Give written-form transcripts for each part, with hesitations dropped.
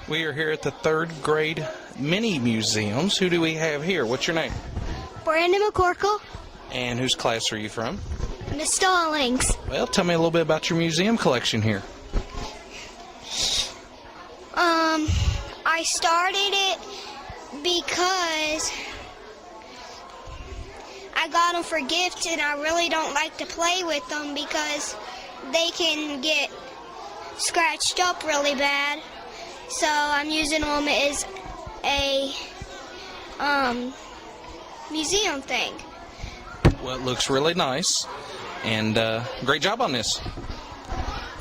We are here at the third grade mini museums. Who do we have here? What's your name? Brandon McCorkle. And whose class are you from? Miss Stallings. Well, tell me a little bit about your museum collection here. I started it because I got them for gifts and I really don't like to play with them because they can get scratched up really bad. So I'm using them as a museum thing. Well, it looks really nice, and great job on this.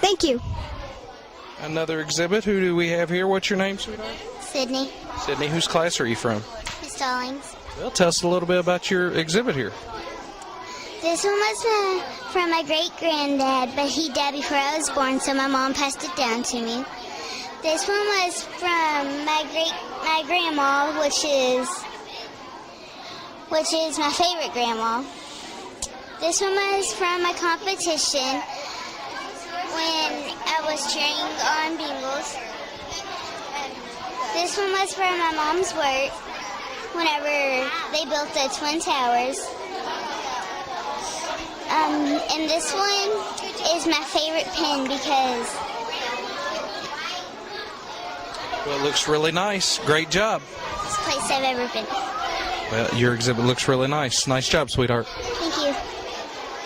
Thank you. Another exhibit. Who do we have here? What's your name, sweetheart? Sydney. Sydney, whose class are you from? Miss Stallings. Well, tell us a little bit about your exhibit here. This one was from my great-granddad, but he died before I was born, so my mom passed it down to me. This one was from my grandma, which is my favorite grandma. This one was from my competition when I was cheering on Bengals. This one was from my mom's work whenever they built the Twin Towers. And this one is my favorite pen because... Well, it looks really nice. Great job. Best place I've ever been. Well, your exhibit looks really nice. Nice job, sweetheart. Thank you.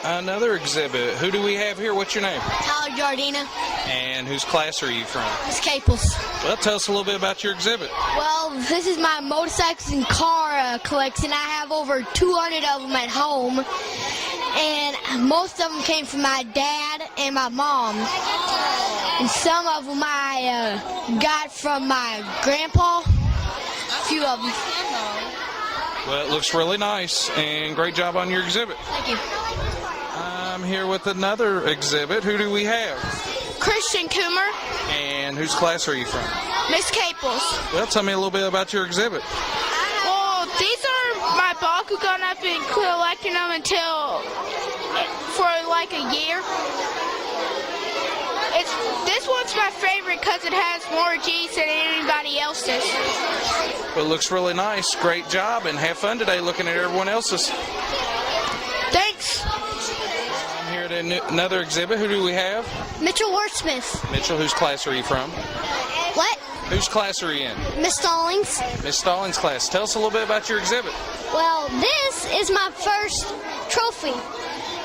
Another exhibit. Who do we have here? What's your name? Tyler Jardina. And whose class are you from? Miss Caples. Well, tell us a little bit about your exhibit. Well, this is my motorcycles and car collection. I have over 200 of them at home. And most of them came from my dad and my mom. And some of them I got from my grandpa. A few of them. Well, it looks really nice, and great job on your exhibit. Thank you. I'm here with another exhibit. Who do we have? Christian Coomer. And whose class are you from? Miss Caples. Well, tell me a little bit about your exhibit. Well, these are my Bakugan. I've been collecting them for like a year. This one's my favorite because it has more G's than anybody else's. Well, it looks really nice. Great job, and have fun today looking at everyone else's. Thanks. I'm here at another exhibit. Who do we have? Mitchell Wordsmith. Mitchell, whose class are you from? What? Whose class are you in? Miss Stallings. Miss Stallings' class. Tell us a little bit about your exhibit. Well, this is my first trophy.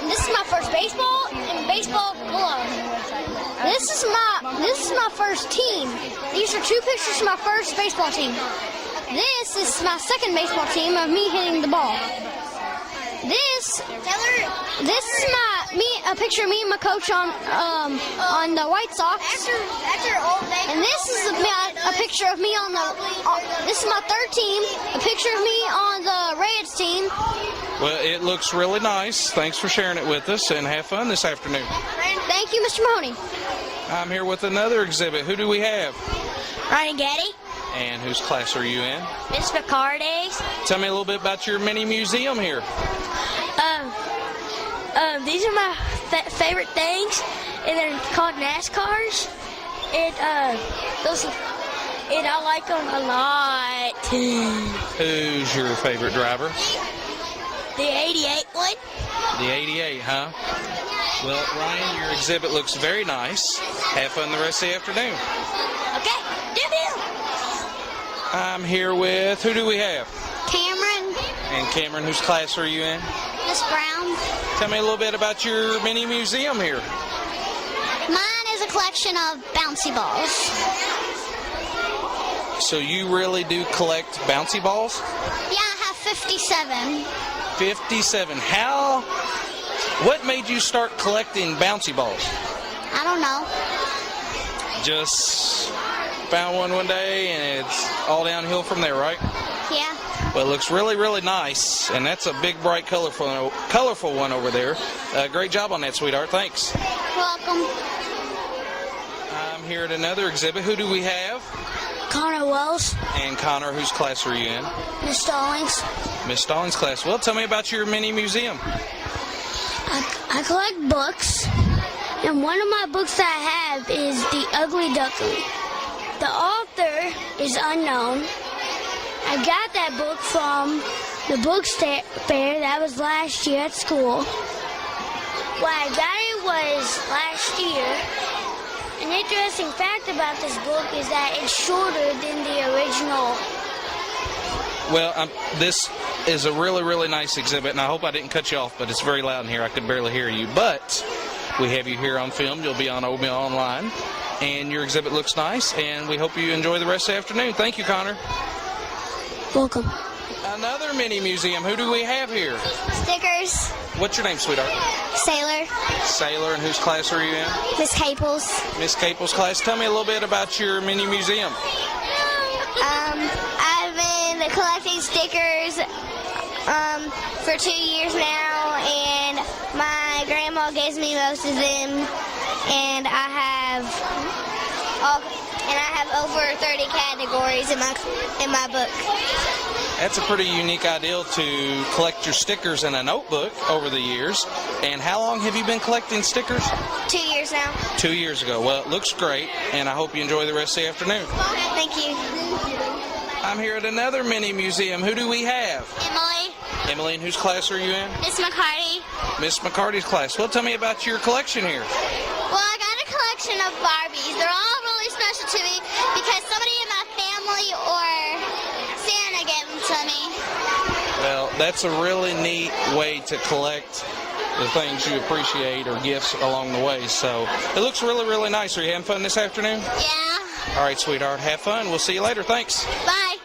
And this is my first baseball and baseball glove. This is my first team. These are two pictures of my first baseball team. This is my second baseball team of me hitting the ball. This is a picture of me and my coach on the White Sox. And this is a picture of me on this is my third team. A picture of me on the Reds team. Well, it looks really nice. Thanks for sharing it with us, and have fun this afternoon. Thank you, Mr. Mahoney. I'm here with another exhibit. Who do we have? Ryan Getty. And whose class are you in? Miss McCarty's. Tell me a little bit about your mini museum here. These are my favorite things, and they're called NASCARs. I like them a lot. Who's your favorite driver? The 88 one. The 88, huh? Well, Ryan, your exhibit looks very nice. Have fun the rest of the afternoon. Okay, do. I'm here with, who do we have? Cameron. And Cameron, whose class are you in? Miss Brown. Tell me a little bit about your mini museum here. Mine is a collection of bouncy balls. So you really do collect bouncy balls? Yeah, I have 57. 57. What made you start collecting bouncy balls? I don't know. Just found one day and it's all downhill from there, right? Yeah. Well, it looks really, really nice, and that's a big, bright, colorful one over there. Great job on that, sweetheart. Thanks. Welcome. I'm here at another exhibit. Who do we have? Connor Wells. And Connor, whose class are you in? Miss Stallings. Miss Stallings' class. Well, tell me about your mini museum. I collect books, and one of my books that I have is The Ugly Duckling. The author is unknown. I got that book from the book fair that was last year at school. When I got it was last year. An interesting fact about this book is that it's shorter than the original. Well, this is a really, really nice exhibit, and I hope I didn't cut you off, but it's very loud in here. I could barely hear you. But we have you here on film. You'll be on OMES Online, and your exhibit looks nice, and we hope you enjoy the rest of the afternoon. Thank you, Connor. Welcome. Another mini museum. Who do we have here? Stickers. What's your name, sweetheart? Sailor. Sailor, and whose class are you in? Miss Caples. Miss Caples' class. Tell me a little bit about your mini museum. I've been collecting stickers for 2 years now, and my grandma gives me most of them, and I have over 30 categories in my book. That's a pretty unique idea to collect your stickers in a notebook over the years. And how long have you been collecting stickers? 2 years now. 2 years ago. Well, it looks great, and I hope you enjoy the rest of the afternoon. Thank you. I'm here at another mini museum. Who do we have? Emily. Emily, and whose class are you in? Miss McCarty. Miss McCarty's class. Well, tell me about your collection here. Well, I got a collection of Barbies. They're all really special to me because somebody in my family or Santa gave them to me. Well, that's a really neat way to collect the things you appreciate or gifts along the way. So it looks really, really nice. Are you having fun this afternoon? Yeah. All right, sweetheart. Have fun. We'll see you later. Thanks. Bye.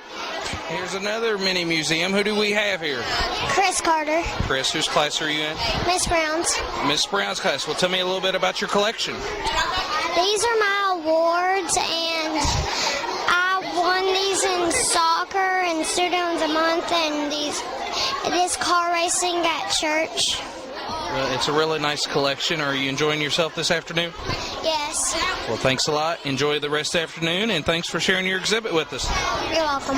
Here's another mini museum. Who do we have here? Chris Carter. Chris, whose class are you in? Miss Brown's. Miss Brown's class. Well, tell me a little bit about your collection. These are my awards, and I won these in soccer and Student of the Month and this car racing at church. Well, it's a really nice collection. Are you enjoying yourself this afternoon? Yes. Well, thanks a lot. Enjoy the rest of the afternoon, and thanks for sharing your exhibit with us. You're welcome.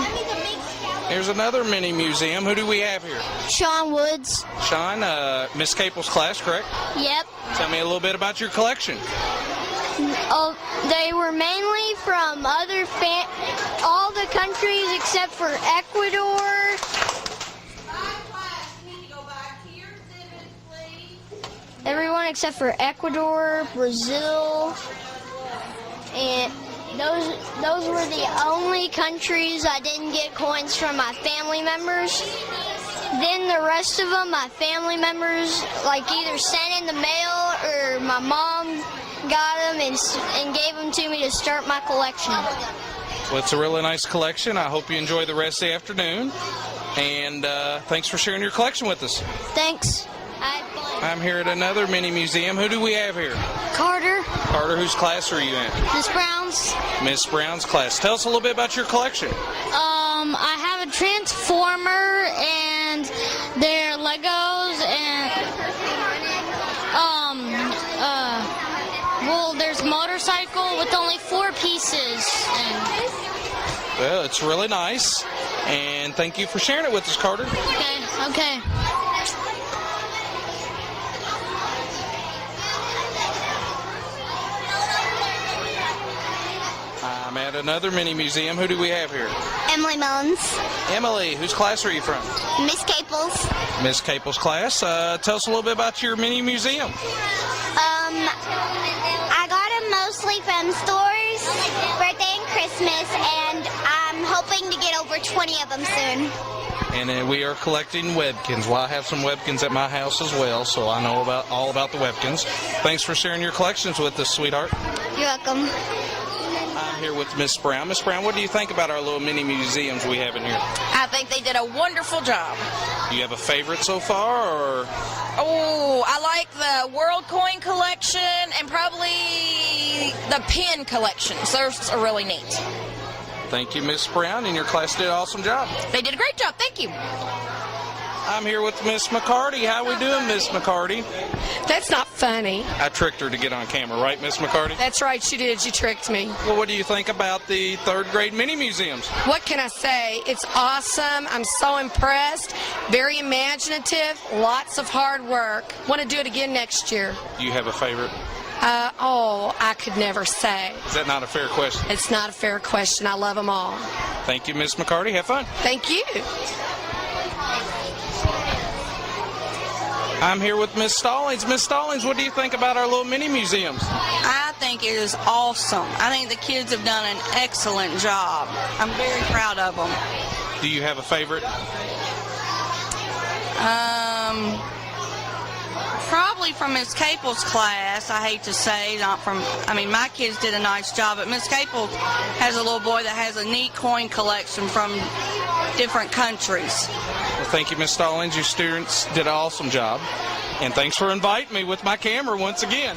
Here's another mini museum. Who do we have here? Sean Woods. Sean, Miss Caples' class, correct? Yep. Tell me a little bit about your collection. Oh, they were mainly from all the countries except for Ecuador. Everyone except for Ecuador, Brazil, and those were the only countries I didn't get coins from my family members. Then the rest of them, my family members, like either sent in the mail or my mom got them and gave them to me to start my collection. Well, it's a really nice collection. I hope you enjoy the rest of the afternoon. And thanks for sharing your collection with us. Thanks. I'm here at another mini museum. Who do we have here? Carter. Carter, whose class are you in? Miss Brown's. Miss Brown's class. Tell us a little bit about your collection. I have a Transformer and their Legos and there's motorcycle with only 4 pieces. Well, it's really nice, and thank you for sharing it with us, Carter. Okay. I'm at another mini museum. Who do we have here? Emily Mullins. Emily, whose class are you from? Miss Caples. Miss Caples' class. Tell us a little bit about your mini museum. I got them mostly from stores, birthday and Christmas, and I'm hoping to get over 20 of them soon. And we are collecting Webkins. Well, I have some Webkins at my house as well, so I know all about the Webkins. Thanks for sharing your collections with us, sweetheart. You're welcome. I'm here with Miss Brown. Miss Brown, what do you think about our little mini museums we have in here? I think they did a wonderful job. Do you have a favorite so far, or? Oh, I like the World Coin collection and probably the pin collection. So those are really neat. Thank you, Miss Brown, and your class did an awesome job. They did a great job. Thank you. I'm here with Miss McCarty. How we doing, Miss McCarty? That's not funny. I tricked her to get on camera, right, Miss McCarty? That's right, she did. She tricked me. Well, what do you think about the 3rd grade mini museums? What can I say? It's awesome. I'm so impressed. Very imaginative. Lots of hard work. Want to do it again next year. Do you have a favorite? I could never say. Is that not a fair question? It's not a fair question. I love them all. Thank you, Miss McCarty. Have fun. Thank you. I'm here with Miss Stallings. Miss Stallings, what do you think about our little mini museums? I think it is awesome. I think the kids have done an excellent job. I'm very proud of them. Do you have a favorite? Probably from Miss Capel's class. I hate to say, my kids did a nice job, but Miss Capel has a little boy that has a neat coin collection from different countries. Well, thank you, Miss Stallings. Your students did an awesome job. And thanks for inviting me with my camera once again.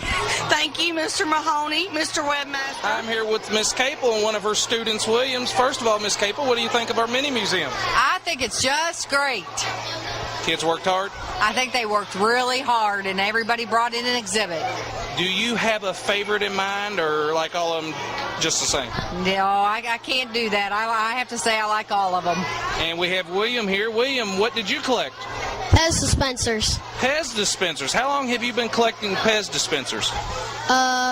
Thank you, Mr. Mahoney, Mr. Webmaster. I'm here with Miss Capel and one of her students, Williams. First of all, Miss Capel, what do you think of our mini museum? I think it's just great. Kids worked hard? I think they worked really hard, and everybody brought in an exhibit. Do you have a favorite in mind, or like all of them just the same? No, I can't do that. I have to say I like all of them. And we have William here. William, what did you collect? Pez dispensers. Pez dispensers. How long have you been collecting Pez dispensers?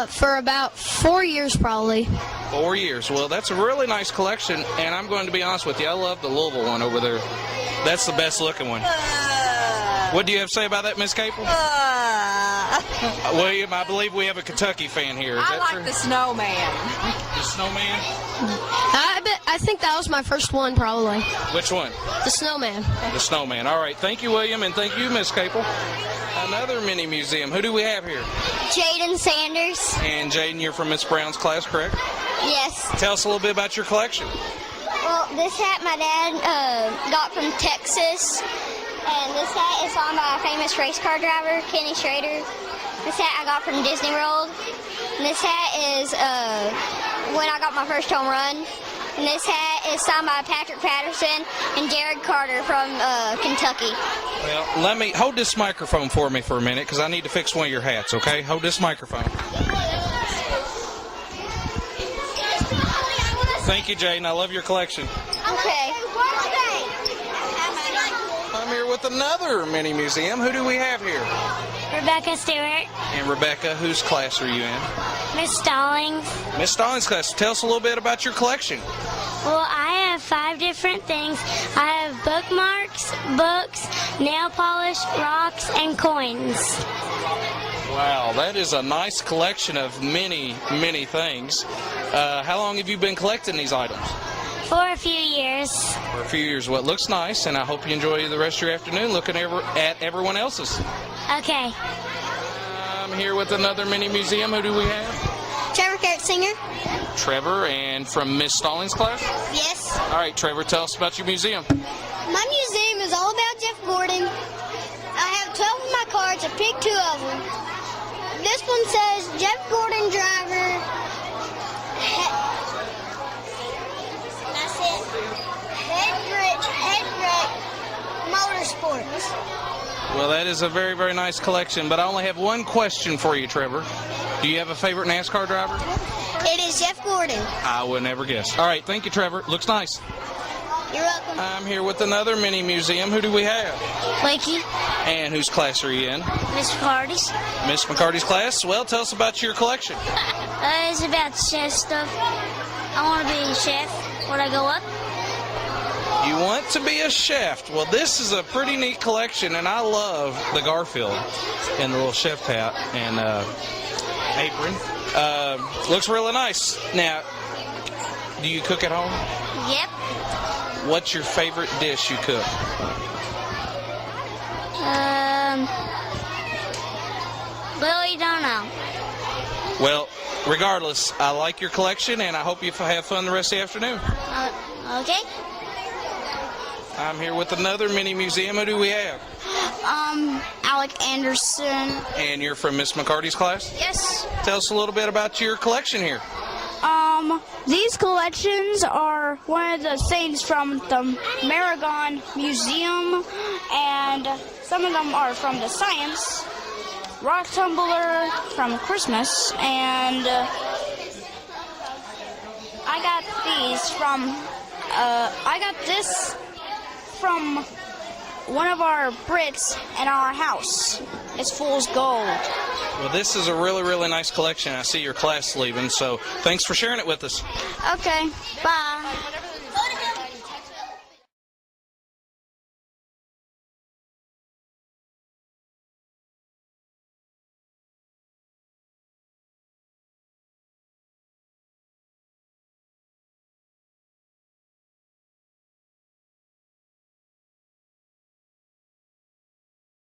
For about 4 years probably. 4 years. Well, that's a really nice collection, and I'm going to be honest with you. I love the Louisville one over there. That's the best looking one. What do you have to say about that, Miss Capel? William, I believe we have a Kentucky fan here. Is I that like true? the snowman. The snowman? I think that was my first one probably. Which one? The snowman. The snowman. All right. Thank you, William, and thank you, Miss Capel. Another mini museum. Who do we have here? Jaden Sanders. And Jaden, you're from Miss Brown's class, correct? Yes. Tell us a little bit about your collection. Well, this hat my dad got from Texas, and this hat is on by a famous race car driver, Kenny Schrader. This hat I got from Disney World. And this hat is when I got my first home run. And this hat is signed by Patrick Patterson and Jared Carter from Kentucky. Well, let me hold this microphone for me for a minute, because I need to fix one of your hats, okay? Hold this microphone. Thank you, Jaden. I love your collection. Okay. I'm here with another mini museum. Who do we have here? Rebecca Stewart, And Rebecca, whose class are you in? Miss Stallings. Miss Stallings' class. Tell us a little bit about your collection. Well, I have 5 different things. I have bookmarks, books, nail polish, rocks, and coins. Wow, that is a nice collection of many, many things. How long have you been collecting these items? For a few years. For a few years. Well, it looks nice, and I hope you enjoy the rest of your afternoon looking at everyone else's. Okay. I'm here with another mini museum. Who do we have? Trevor Singer. Trevor, and from Miss Stallings' class? Yes. All right, Trevor, tell us about your museum. My museum is all about Jeff Gordon. I have 12 of my cards. I picked 2 of them. This one says Jeff Gordon driver. That's it. Head Grit Motorsports. Well, that is a very, very nice collection, but I only have one question for you, Trevor. Do you have a favorite NASCAR driver? It is Jeff Gordon. I would never guess. All right, thank you, Trevor. Looks nice. You're welcome. I'm here with another mini museum. Who do we have? Wakey. And whose class are you in? Miss Parties. Miss McCarty's class. Well, tell us about your collection. It's about chef stuff. I want to be a chef when I go up. You want to be a chef. Well, this is a pretty neat collection, and I love the Garfield and the little chef hat and apron. Looks really nice. Now, do you cook at home? Yep. What's your favorite dish you cook? Really don't know. Well, regardless, I like your collection, and I hope you have fun the rest of the afternoon. Okay. I'm here with another mini museum. Who do we have? Alec Anderson. And you're from Miss McCarty's class? Yes. Tell us a little bit about your collection here. These collections are one of the things from the Maragon Museum, and some of them are from the Science, Rock Tumbler from Christmas, and I got these from, I got this from one of our Brits in our house. It's fool's gold. Well, this is a really, really nice collection. I see your class leaving, so thanks for sharing it with us. Okay, bye.